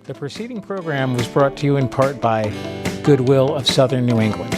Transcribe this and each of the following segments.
The preceding program was brought to you in part by Goodwill of Southern New England.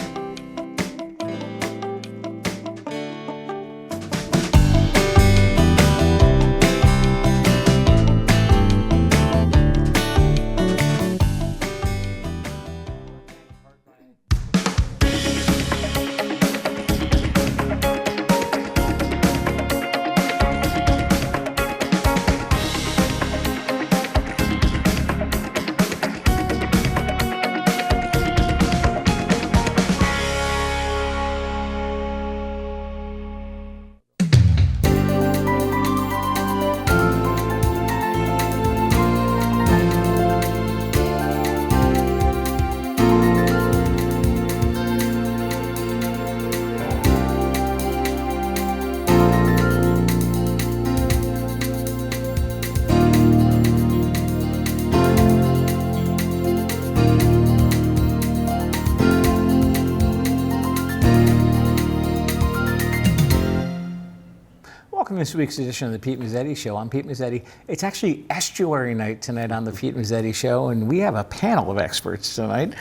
Welcome to this week's edition of the Pete Mezzetti Show. I'm Pete Mezzetti. It's actually Estuary night tonight on the Pete Mezzetti Show, and we have a panel of experts tonight.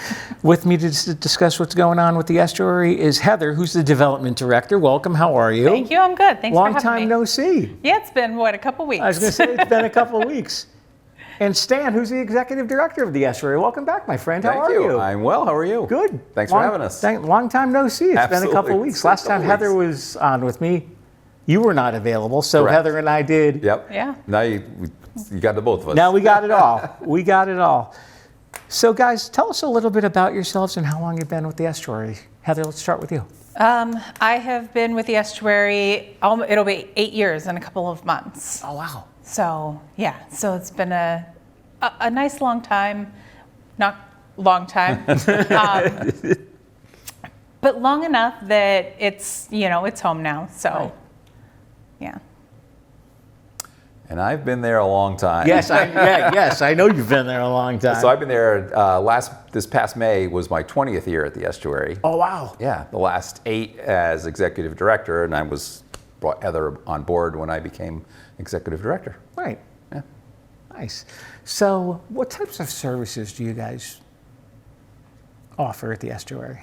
With me to discuss what's going on with the Estuary is Heather, who's the development director. Welcome. How are you? Thank you. I'm good. Thanks for having me. Long time no see. Yeah, it's been, a couple weeks? I was going to say, it's been a couple of weeks. And Stan, who's the executive director of the Estuary. Welcome back, my friend. How are you? I'm well. How are you? Good. Thanks for having us. Long time no see. It's been a couple of weeks. Last time Heather was on with me, you were not available, so Correct. Heather and I did. Yep. Yeah. Now you got the both of us. Now we got it all. We got it all. So guys, tell us a little bit about yourselves and how long you've been with the Estuary. Heather, let's start with you. I have been with the Estuary, it'll be 8 years in a couple of months. Oh, wow. So, yeah. So it's been a nice long time. Not long time. But long enough that it's, it's home now. So, right. Yeah. And I've been there a long time. Yes, I know you've been there a long time. So I've been there, this past May was my 20th year at the Estuary. Oh, wow. Yeah, the last 8 as executive director, and I brought Heather on board when I became executive director. Right. Yeah. Nice. So what types of services do you guys offer at the Estuary?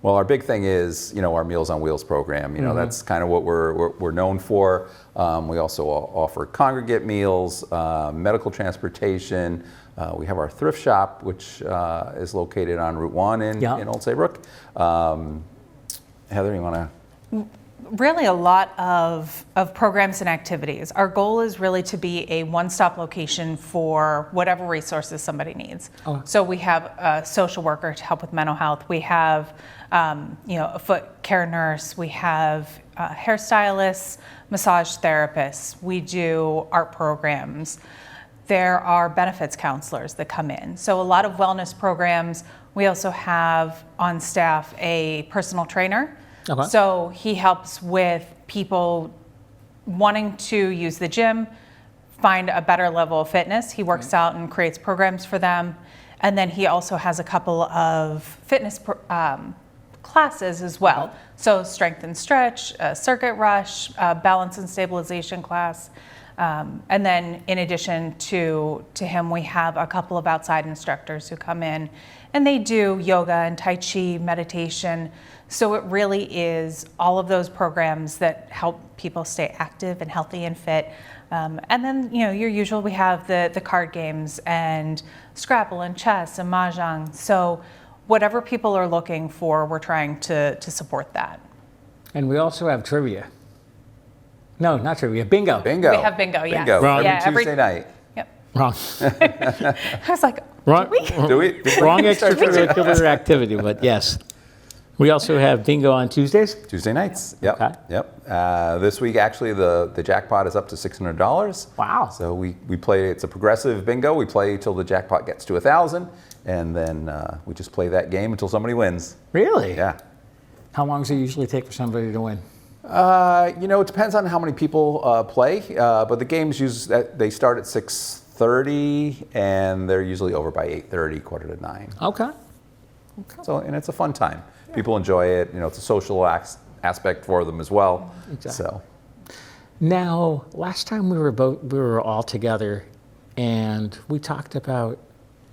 Well, our big thing is, our Meals on Wheels program. That's kind of what we're known for. We also offer congregate meals, medical transportation. We have our thrift shop, which is located on Route 1 in Old Saybrook. Heather, you want to? Really a lot of programs and activities. Our goal is really to be a one-stop location for whatever resources somebody needs. Oh. So we have a social worker to help with mental health. We have a foot care nurse. We have hairstylists, massage therapists. We do art programs. There are benefits counselors that come in. So a lot of wellness programs. We also have on staff a personal trainer. Okay. So he helps with people wanting to use the gym, find a better level of fitness. He works out and creates programs for them. And then he also has a couple of fitness classes as well. Okay. So strength and stretch, circuit rush, balance and stabilization class. And then in addition to him, we have a couple of outside instructors who come in and they do yoga and Tai Chi, meditation. So it really is all of those programs that help people stay active and healthy and fit. And then, your usual, we have the card games and Scrabble and chess and Mahjong. So whatever people are looking for, we're trying to support that. And we also have trivia. No, not trivia, bingo. Bingo. We have bingo, yeah. Bingo. Wrong. Yeah, Tuesday night. Yep. Wrong. I was like, Wrong. Do we? Wrong extracurricular activity, but yes. We also have bingo on Tuesdays? Tuesday nights. Yep. Okay. Yep. This week, actually, the jackpot is up to $600. Wow. So we play. It's a progressive bingo. We play till the jackpot gets to 1,000, and then we just play that game until somebody wins. Really? Yeah. How long does it usually take for somebody to win? It depends on how many people play. But the games they start at 6:30, and they're usually over by 8:30, 8:45. Okay. So, and it's a fun time. People enjoy it. It's a social aspect for them as well. Exactly. So, now, last time we were all together, and we talked about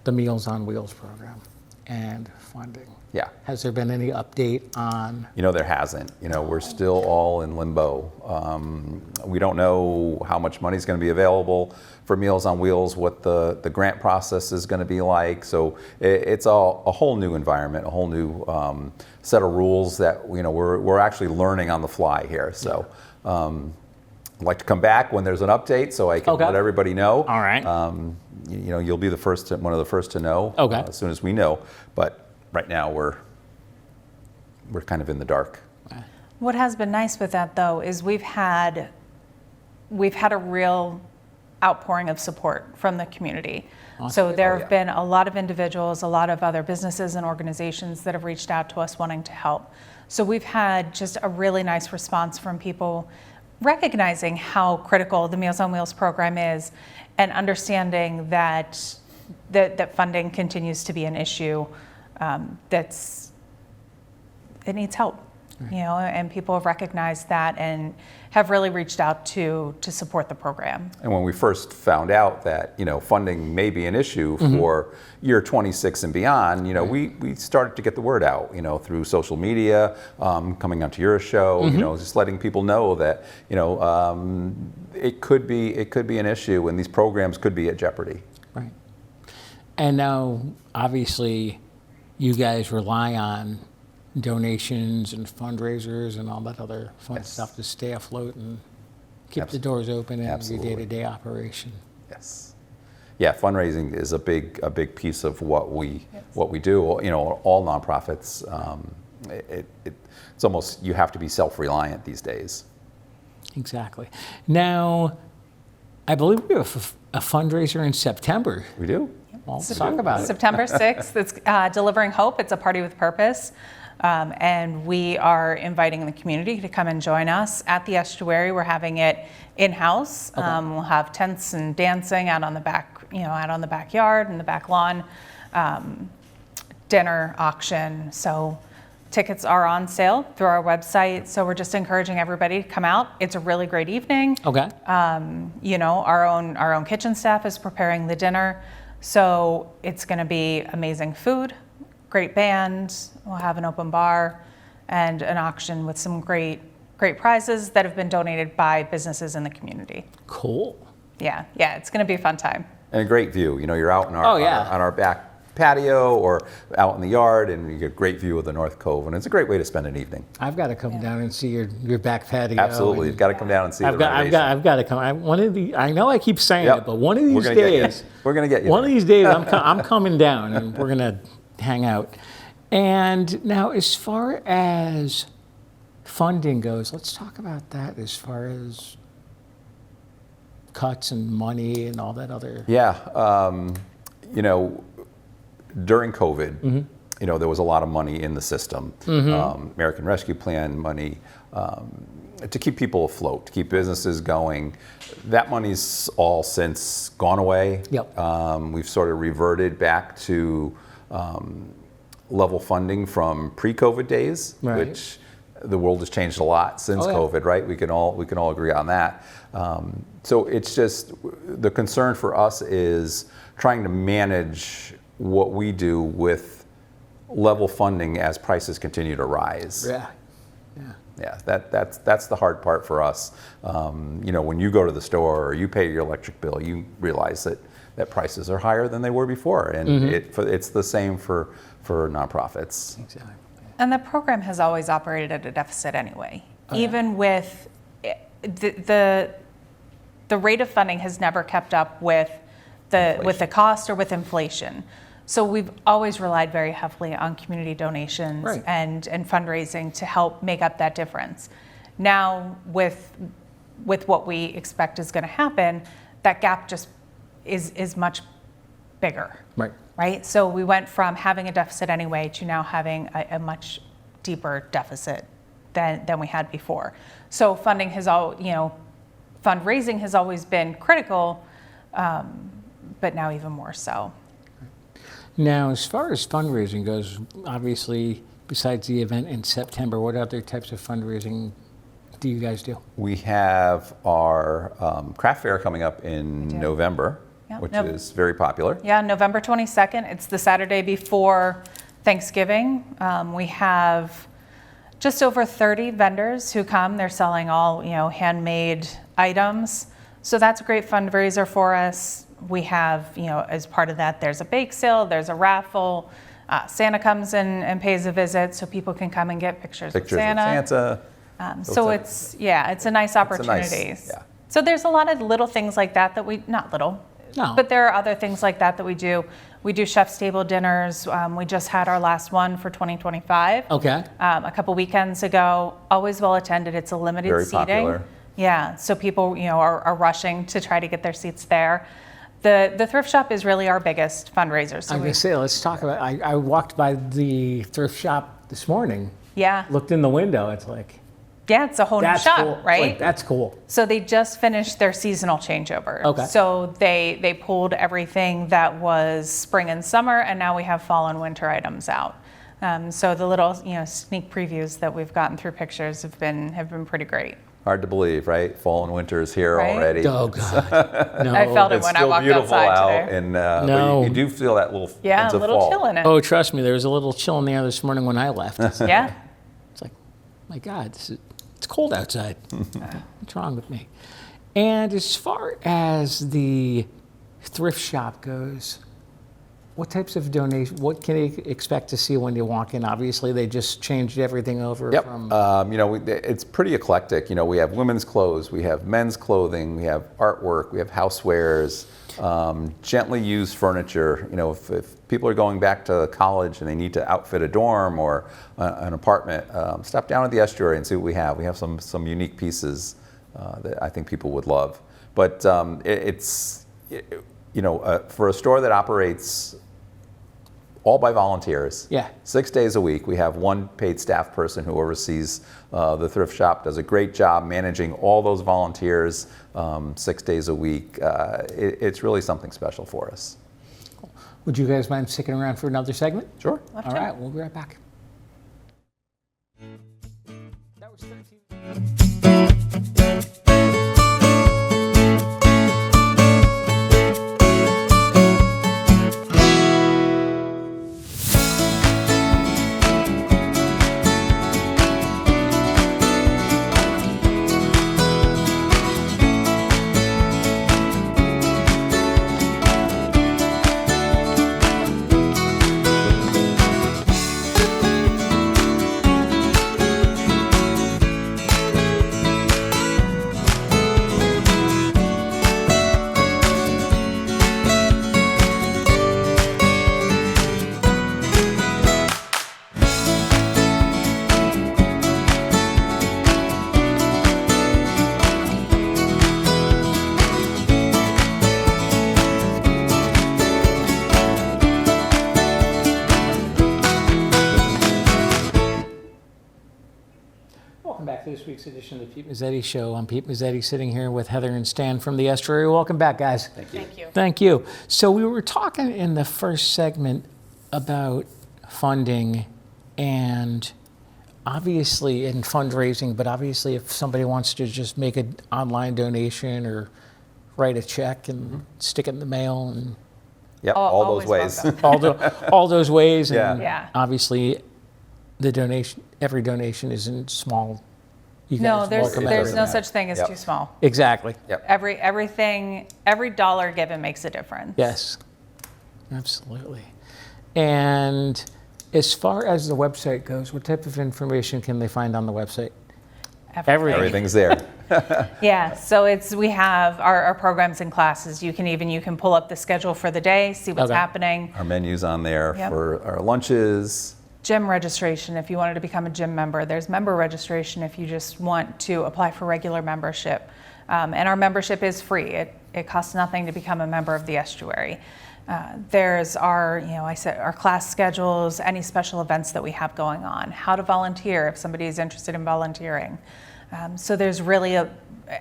the Meals on Wheels program and funding. Yeah. Has there been any update on? There hasn't. We're still all in limbo. We don't know how much money is going to be available for Meals on Wheels, what the grant process is going to be like. So it's a whole new environment, a whole new set of rules that we're actually learning on the fly here. So I'd like to come back when there's an update so I can let everybody know. All right. You'll be one of the first to know as soon as we know. But right now we're kind of in the dark. What has been nice with that, though, is we've had a real outpouring of support from the community. Awesome. So there have been a lot of individuals, a lot of other businesses and organizations that have reached out to us wanting to help. So we've had just a really nice response from people recognizing how critical the Meals on Wheels program is and understanding that funding continues to be an issue it needs help. And people have recognized that and have really reached out to support the program. And when we first found out that, funding may be an issue for year 26 and beyond, we started to get the word out, through social media, coming onto your show, just letting people know that, it could be an issue and these programs could be at jeopardy. Right. And now, obviously, you guys rely on donations and fundraisers and all that other fun stuff to stay afloat and keep the doors open in your day-to-day operation. Yes. Yeah, fundraising is a big piece of what we do. All nonprofits. It's almost, you have to be self-reliant these days. Exactly. Now, I believe we have a fundraiser in September. We do. Well, let's talk about it. September 6th, it's Delivering Hope. It's a party with purpose. And we are inviting the community to come and join us at the Estuary. We're having it in-house. We'll have tents and dancing out on the backyard and the back lawn, dinner, auction. So tickets are on sale through our website. So we're just encouraging everybody to come out. It's a really great evening. Okay. Our own kitchen staff is preparing the dinner. So it's going to be amazing food, great band. We'll have an open bar and an auction with some great prizes that have been donated by businesses in the community. Cool. Yeah, it's going to be a fun time. And a great view. You're out in on our back patio or out in the yard, and you get a great view of the North Cove, and it's a great way to spend an evening. I've got to come down and see your back patio. Absolutely, you've got to come down and see the renovation. I've got to come. I know I keep saying it, but one of these days, we're going to get you. One of these days, I'm coming down, and we're going to hang out. And now, as far as funding goes, let's talk about that. As far as cuts and money and all that other. Yeah, during COVID, there was a lot of money in the system. American Rescue Plan money to keep people afloat, to keep businesses going. That money's all since gone away. Yep. We've sort of reverted back to level funding from pre-COVID days, which the world has changed a lot since COVID, right? We can all agree on that. So it's just the concern for us is trying to manage what we do with level funding as prices continue to rise. Yeah, that's the hard part for us. When you go to the store or you pay your electric bill, you realize that prices are higher than they were before, and it's the same for nonprofits. Exactly. And the program has always operated at a deficit anyway. Even with the rate of funding has never kept up with the cost or with inflation. So we've always relied very heavily on community donations and fundraising to help make up that difference. Now with what we expect is going to happen, that gap just is much bigger. Right? So we went from having a deficit anyway to now having a much deeper deficit than we had before. So fundraising has always been critical, but now even more so. Now, as far as fundraising goes, obviously, besides the event in September, what other types of fundraising do you guys do? We have our craft fair coming up in November. Yeah, which no. is very popular. Yeah, November 22nd. It's the Saturday before Thanksgiving. We have just over 30 vendors who come. They're selling all, handmade items. So that's a great fundraiser for us. We have, as part of that, there's a bake sale, there's a raffle. Santa comes in and pays a visit so people can come and get pictures with Santa. So it's a nice opportunity. Yeah. So there's a lot of little things like that not little, No. but there are other things like that we do. We do chef's table dinners. We just had our last one for 2025. Okay. A couple weekends ago. Always well attended. It's a limited Very seating. popular. Yeah, so people are rushing to try to get their seats there. The thrift shop is really our biggest fundraiser. So I'm going to say, let's talk about, I walked by the thrift shop this morning, yeah, looked in the window, it's like, it's a whole new that's shop, cool. right? Like, that's cool. So they just finished their seasonal changeover. Okay. So they pulled everything that was spring and summer, and now we have fall and winter items out. So the little sneak previews that we've gotten through pictures have been pretty great. Hard to believe, right? Fall and winter is here Right? already. Oh, God. No. I felt it It's when I still walked beautiful outside out, today. and No. but you do feel that little Yeah, sense a of little fall. chill in it. Oh, trust me, there was a little chill in the air this morning when I left. It's Yeah. like, my God, it's cold outside. What's wrong with me? And as far as the thrift shop goes, what types of donation, what can you expect to see when you walk in? Obviously, they just changed everything over Yep. from... It's pretty eclectic. We have women's clothes, we have men's clothing, we have artwork, we have housewares, gently used furniture. If people are going back to college and they need to outfit a dorm or an apartment, stop down at the Estuary and see what we have. We have some unique pieces that I think people would love. But for a store that operates all by volunteers. Yeah. 6 days a week. We have one paid staff person who oversees the thrift shop, does a great job managing all those volunteers 6 days a week. It's really something special for us. Would you guys mind sticking around for another segment? Sure. All right, we'll be right back. That was 13. Welcome back to this week's edition of the Pete Mezzetti Show. I'm Pete Mezzetti, sitting here with Heather and Stan from the Estuary. Welcome back, guys. Thank you. Thank you. Thank you. So we were talking in the first segment about funding and obviously in fundraising, but obviously if somebody wants to just make an online donation or write a check and stick it in the mail and Yep, all those Always ways. welcome. all those ways. And Yeah. obviously every donation isn't small. You No, guys there's welcome no everything. such thing as Yep. too small. Exactly. Yep. Every dollar given makes a difference. Yes, absolutely. And as far as the website goes, what type of information can they find on the website? Everything. Everything's there. Yeah, so we have our programs and classes. You can pull up the schedule for the day, see what's Okay. happening. Our menu's on there Yep. for our lunches. Gym registration if you wanted to become a gym member. There's member registration if you just want to apply for regular membership. And our membership is free. It costs nothing to become a member of the Estuary. There's our class schedules, any special events that we have going on, how to volunteer if somebody is interested in volunteering. So there's really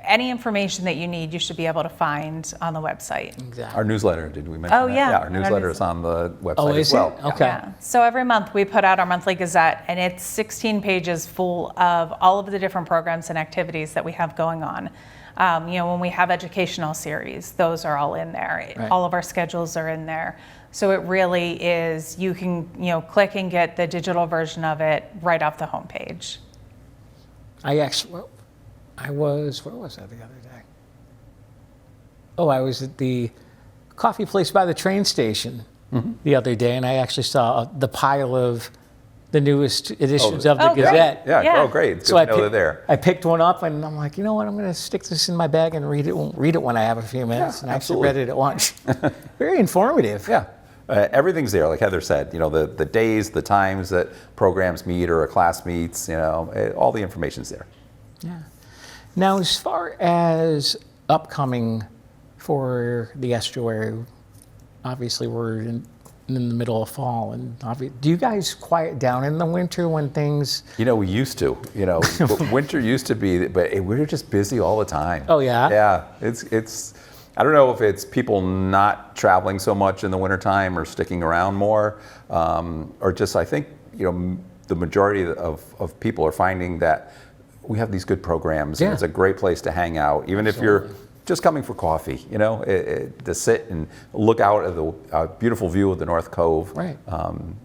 any information that you need, you should be able to find on the website. Exactly. Our newsletter, did we mention Oh, that? yeah. Yeah, our newsletter is on the website Oh, as is well. it? Okay. Yeah. So every month we put out our monthly Gazette, and it's 16 pages full of all of the different programs and activities that we have going on. When we have educational series, those are all in there. Right. All of our schedules are in there. So it really is, you can, click and get the digital version of it right off the homepage. where was I the other day? Oh, I was at the coffee place by the train station the other day, and I actually saw the pile of the newest editions of the Oh, great. Gazette. Yeah. Yeah. Oh, great. It's good to know they're there. I picked one up, and I'm like, you know what? I'm going to stick this in my bag and read it when I have a few minutes. Yeah, and I actually absolutely. read it at lunch. Very informative. Yeah. Everything's there, like Heather said. The days, the times that programs meet or a class meets. All the information's there. Yeah. Now, as far as upcoming for the estuary, obviously we're in the middle of fall, and do you guys quiet down in the winter when things? We used to. But winter used to be, but we were just busy all the time. Oh, yeah? Yeah. It's. I don't know if it's people not traveling so much in the wintertime or sticking around more, or just I think the majority of people are finding that we have these good programs, Yeah. and it's a great place to hang out, even if you're just coming for coffee. To sit and look out at the beautiful view of the North Cove. Right.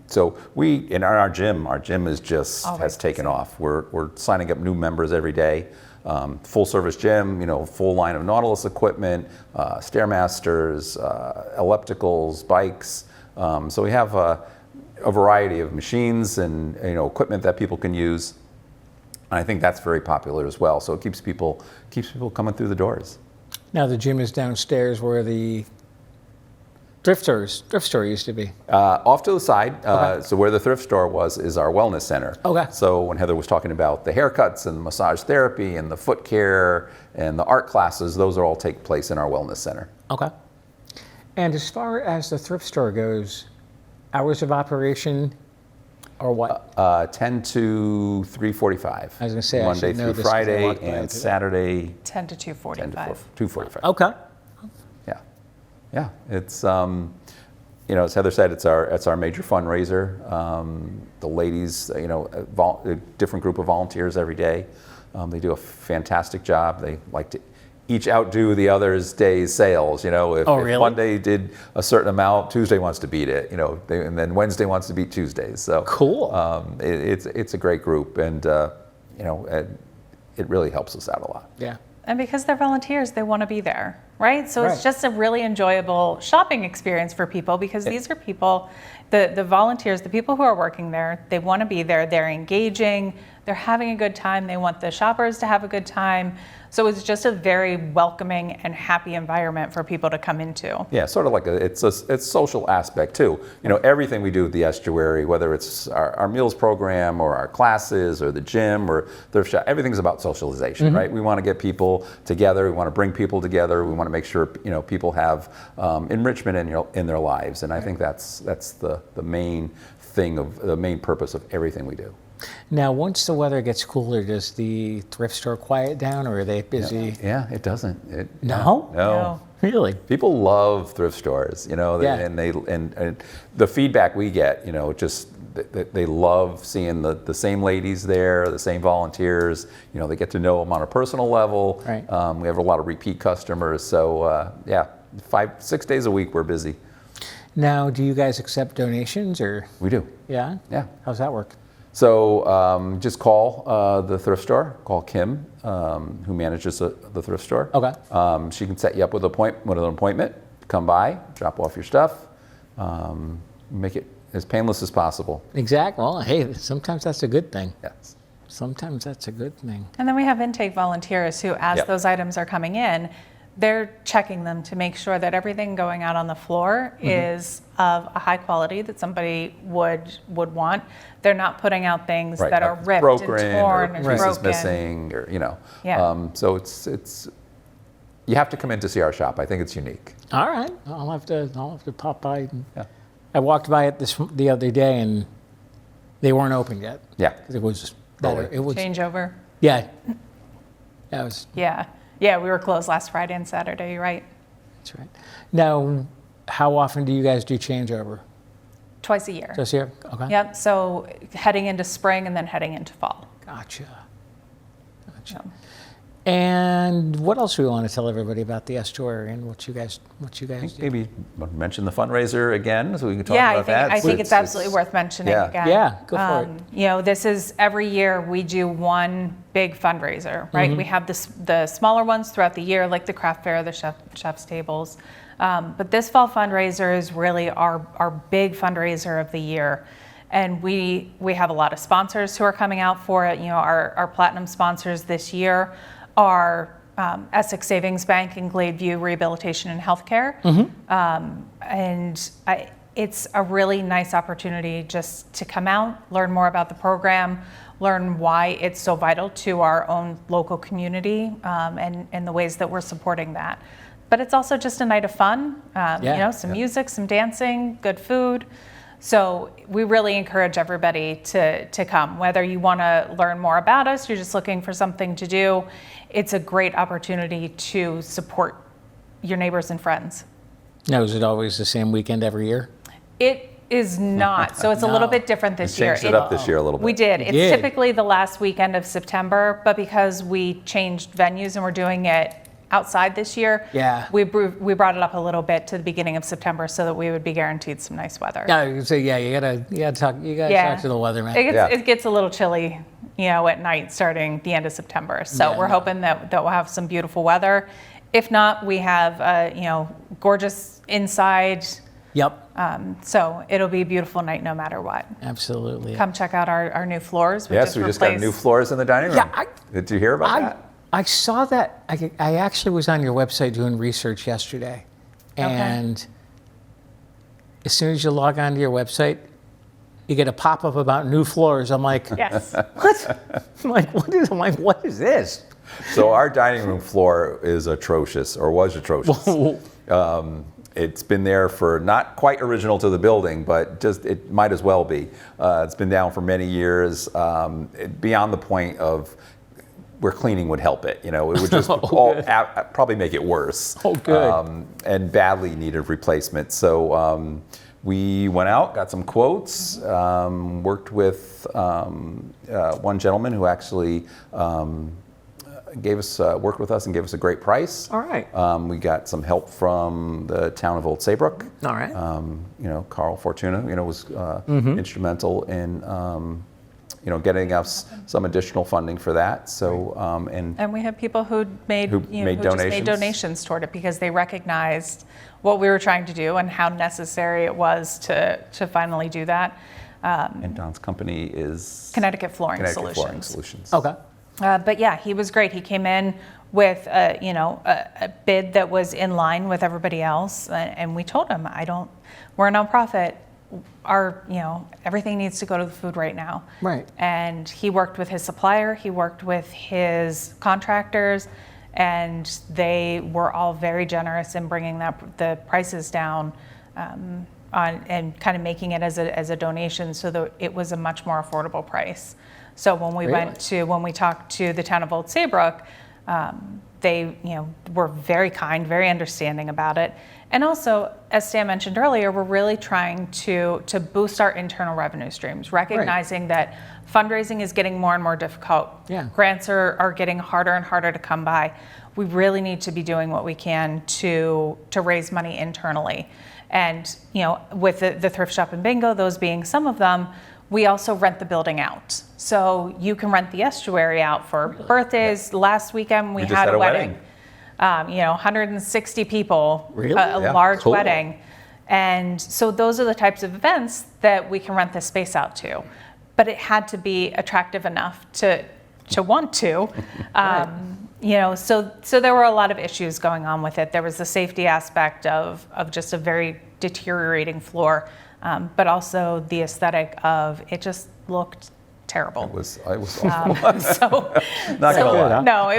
So in our gym is just Always has taken busy. off. We're signing up new members every day. Full service gym, full line of Nautilus equipment, Stairmasters, ellipticals, bikes. So we have a variety of machines and equipment that people can use. And I think that's very popular as well. So it keeps people coming through the doors. Now the gym is downstairs where the thrift store used to be. Off to the side, Okay. so where the thrift store is our wellness center. Okay. So when Heather was talking about the haircuts and massage therapy and the foot care and the art classes, those all take place in our wellness center. Okay. And as far as the thrift store goes, hours of operation or what? 10 to 3:45. I was gonna say, I Monday should know through this 'cause I Friday walked by it and today. Saturday 10 to 10 2:45. to 2:45. Okay. Yeah. It's as Heather said, it's our major fundraiser. The ladies, different group of volunteers every day. They do a fantastic job. They like to each outdo the other's day's sales. If really? one day did a certain amount, Tuesday wants to beat it. And then Wednesday wants to beat Tuesdays. So Cool. It's a great group, and it really helps us out a lot. Yeah. And because they're volunteers, they want to be there, right? So Right. it's just a really enjoyable shopping experience for people because these are people, the volunteers, the people who are working there, they want to be there, they're engaging, they're having a good time, they want the shoppers to have a good time. So it's just a very welcoming and happy environment for people to come into. Yeah, sort of like it's social aspect too. Everything we do at the estuary, whether it's our meals program or our classes or the gym or thrift shop, everything's about socialization, right? We want to get people together. We want to bring people together. We want to make sure people have enrichment in their lives, and I think that's the main thing the main purpose of everything we do. Now, once the weather gets cooler, does the thrift store quiet down, or are they busy? Yeah, it doesn't. No? No. Really? People love thrift stores, Yeah. and the feedback we get, just they love seeing the same ladies there, the same volunteers. They get to know them on a personal level. Right. We have a lot of repeat customers, so 5-6 days a week we're busy. Now, do you guys accept donations, or? We do. Yeah? Yeah. How's that work? So just call the thrift store. Call Kim, who manages the thrift store. Okay. She can set you up with an appointment. Come by, drop off your stuff, make it as painless as possible. Exactly. Well, hey, sometimes that's a good thing. Yes. Sometimes that's a good thing. And then we have intake volunteers who, as Yep. those items are coming in, they're checking them to make sure that everything going out on the floor is of a high quality that somebody would want. They're not putting out things that are ripped broken and torn or and pieces broken. missing, or Yeah. So it's you have to come in to see our shop. I think it's unique. All right. I'll have to pop by. Yeah. I walked by it the other day, and they weren't open yet. Yeah. 'Cause it was Early. it was Changeover. yeah. That was Yeah, we were closed last Friday and Saturday, you're right. that's right. Now, how often do you guys do changeover? Twice a year. Just here? Okay. Yep, so heading into spring and then heading into fall. Gotcha. So, And what else do we want to tell everybody about the Estuary and what you guys do? Maybe mention the fundraiser again, so we can talk Yeah, about that. I think it's absolutely worth mentioning Yeah. again. Yeah, go for it. You know, this is every year we do one big fundraiser, right? We have the smaller ones throughout the year, like the craft fair, the chef's tables. But this fall fundraiser is really our big fundraiser of the year. And we have a lot of sponsors who are coming out for it. You know, our platinum sponsors this year are Essex Savings Bank and Gladeview Rehabilitation and Healthcare. It's a really nice opportunity just to come out, learn more about the program, learn why it's so vital to our own local community, and the ways that we're supporting that. But it's also just a night of fun, you know, some music, some dancing, good food. So we really encourage everybody to come. Whether you want to learn more about us, you're just looking for something to do, it's a great opportunity to support your neighbors and friends. Now, is it always the same weekend every year? It is not. So it's a little bit different this year. Changed it up this year a little bit. We did. You It's did. typically the last weekend of September, but because we changed venues and we're doing it outside this year, we brought it up a little bit to the beginning of September so that we would be guaranteed some nice weather. Yeah, so you gotta talk to the weatherman. It gets a little chilly, you know, at night starting the end of September. So we're hoping that we'll have some beautiful weather. If not, we have you know, gorgeous inside. Yep. So it'll be a beautiful night no matter what. Absolutely. Come check out our new floors. We just got new floors in the dining room. Yeah, Did you hear about that? I saw that. I actually was on your website doing research yesterday, and as soon as you log onto your website, you get a pop-up about new floors. I'm like, Yes. what? I'm like, what is this? So our dining room floor is atrocious, or was atrocious. It's been there for not quite original to the building, but just it might as well be. It's been down for many years, beyond the point of where cleaning would help it. You know, it would just probably make it worse. Oh, good. And badly needed replacement. So we went out, got some quotes, worked with one gentleman who actually worked with us and gave us a great price. All right. We got some help from the town of Old Saybrook. All right. You know, Carl Fortuna, you know, was instrumental in you know, getting us some additional funding for that. So And we have people who made donations. Just made donations toward it because they recognized what we were trying to do and how necessary it was to finally do that. And Don's company is Connecticut Flooring Flooring Solutions. Solutions. Okay. But yeah, he was great. He came in with you know, a bid that was in line with everybody else, and we told him, we're a nonprofit. You know, everything needs to go to the food right now. Right. And he worked with his supplier, he worked with his contractors, and they were all very generous in bringing the prices down and kind of making it as a donation so that it was a much more affordable price. So when we talked to the town of Old Saybrook, they were very kind, very understanding about it. And also, as Stan mentioned earlier, we're really trying to boost our internal revenue streams, recognizing that fundraising is getting more and more difficult. Yeah. Grants are getting harder and harder to come by. We really need to be doing what we can to raise money internally. And with the thrift shop and bingo, those being some of them, we also rent the building out. So you can rent the Estuary out for birthdays. Yeah. Last weekend we had a wedding. 160 people, really? a large wedding. And so those are the types of events that we can rent this space out to. But it had to be attractive enough to want to. Right. So there were a lot of issues going on with it. There was the safety aspect of just a very deteriorating floor, but also the aesthetic of it just looked terrible. It was awful. Not gonna lie. No,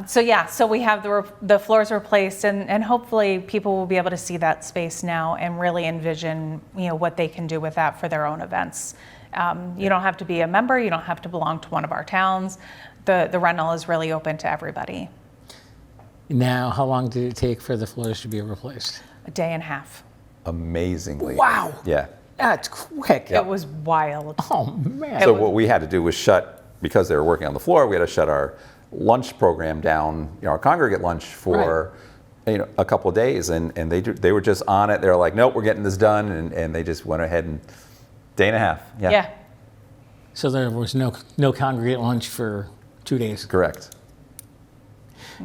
so we have the floors replaced, and hopefully people will be able to see that space now and really envision what they can do with that for their own events. You don't have to be a member, you don't have to belong to one of our towns. The rental is really open to everybody. Now, how long did it take for the floors to be replaced? A day and a half. Amazingly. Wow. Yeah. That's quick. It was wild. Oh man. So what we had to do was because they were working on the floor, we had to shut our lunch program down, our congregate lunch for a couple of days, and they were just on it. They were like, nope, we're getting this done, and they just went ahead and day and a half. Yeah. So there was no congregate lunch for 2 days. Correct.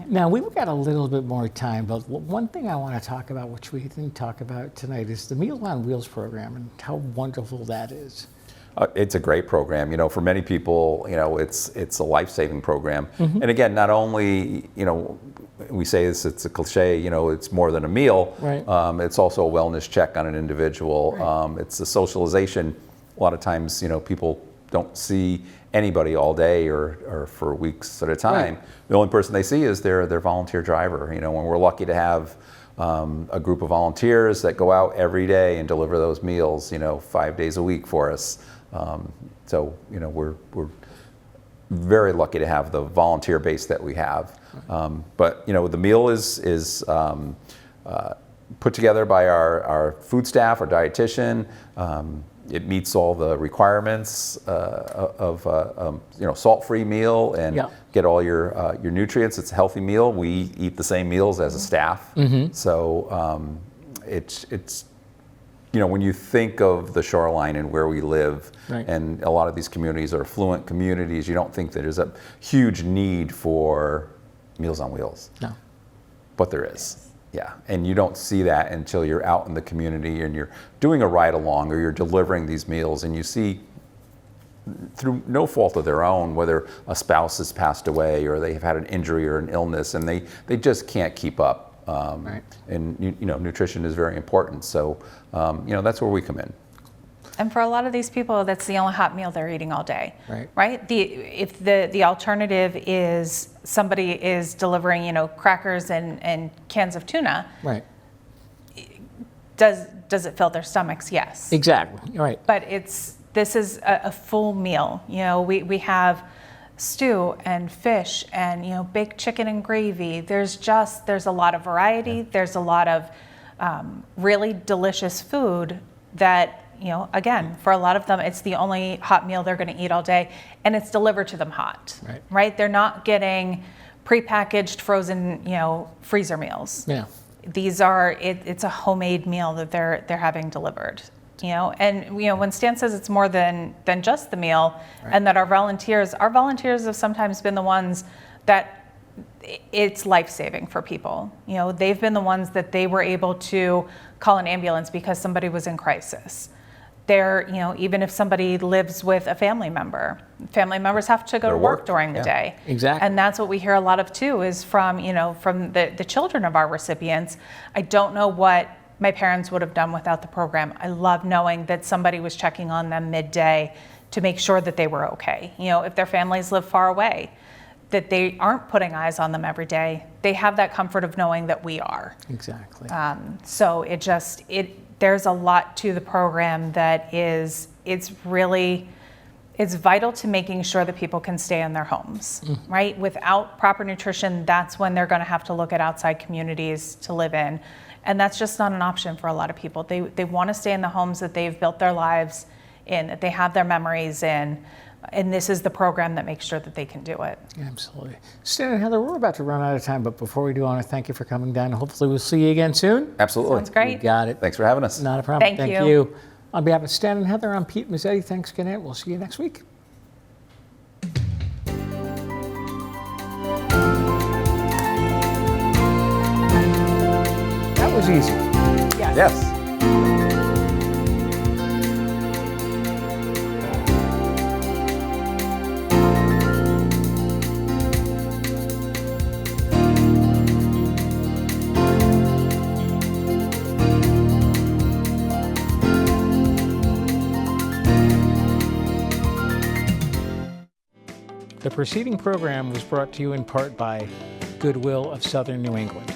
Now, we've got a little bit more time, but one thing I want to talk about, which we didn't talk about tonight, is the Meals on Wheels program and how wonderful that is. It's a great program. For many people, it's a life-saving program. And again, not only, we say this, it's a cliche, it's more than a meal. Right. It's also a wellness check on an individual. Right. It's a socialization. A lot of times, people don't see anybody all day or for weeks at a time. Right. The only person they see is their volunteer driver. When we're lucky to have a group of volunteers that go out every day and deliver those meals, 5 days a week for us. So we're very lucky to have the volunteer base that we have. But the meal is put together by our food staff, our dietitian. It meets all the requirements of salt-free meal and get all your nutrients. It's a healthy meal. We eat the same meals as a staff, so it's when you think of the shoreline and where we live, and a lot of these communities are affluent communities, you don't think that there's a huge need for Meals on Wheels. No, but there is. Yeah, and you don't see that until you're out in the community and you're doing a ride along or you're delivering these meals, and you see, through no fault of their own, whether a spouse has passed away or they have had an injury or an illness, and they just can't keep up. And nutrition is very important. So that's where we come in. And for a lot of these people, that's the only hot meal they're eating all day. Right. If the alternative is somebody is delivering, crackers and cans of tuna. Right. Does it fill their stomachs? Yes. Exactly. Right. But this is a full meal. We have stew and fish and baked chicken and gravy. There's a lot of variety. There's a lot of really delicious food that, again, for a lot of them, it's the only hot meal they're going to eat all day, and it's delivered to them hot. Right? They're not getting prepackaged, frozen, freezer meals. Yeah. It's a homemade meal that they're having delivered. And when Stan says it's more than just the meal, and that our volunteers have sometimes been the ones that it's life-saving for people. They've been the ones that they were able to call an ambulance because somebody was in crisis. Even if somebody lives with a family members have to go to work during the day. Exactly. And that's what we hear a lot of too, is from the children of our recipients. I don't know what my parents would have done without the program. I love knowing that somebody was checking on them midday to make sure that they were okay. If their families live far away, that they aren't putting eyes on them every day, they have that comfort of knowing that we are. Exactly. So there's a lot to the program that it's vital to making sure that people can stay in their homes, right? Without proper nutrition, that's when they're going to have to look at outside communities to live in. And that's just not an option for a lot of people. They want to stay in the homes that they've built their lives in, that they have their memories in. And this is the program that makes sure that they can do it. Absolutely. Stan and Heather, we're about to run out of time, but before we do, I want to thank you for coming down. Hopefully we'll see you again soon. Absolutely. Sounds great. You got it. Thanks for having us. Not a problem. Thank you. you. On behalf of Stan and Heather, I'm Pete Mezzetti. Thanks again. We'll see you next week. That was easy. Yes. The preceding program was brought to you in part by Goodwill of Southern New England.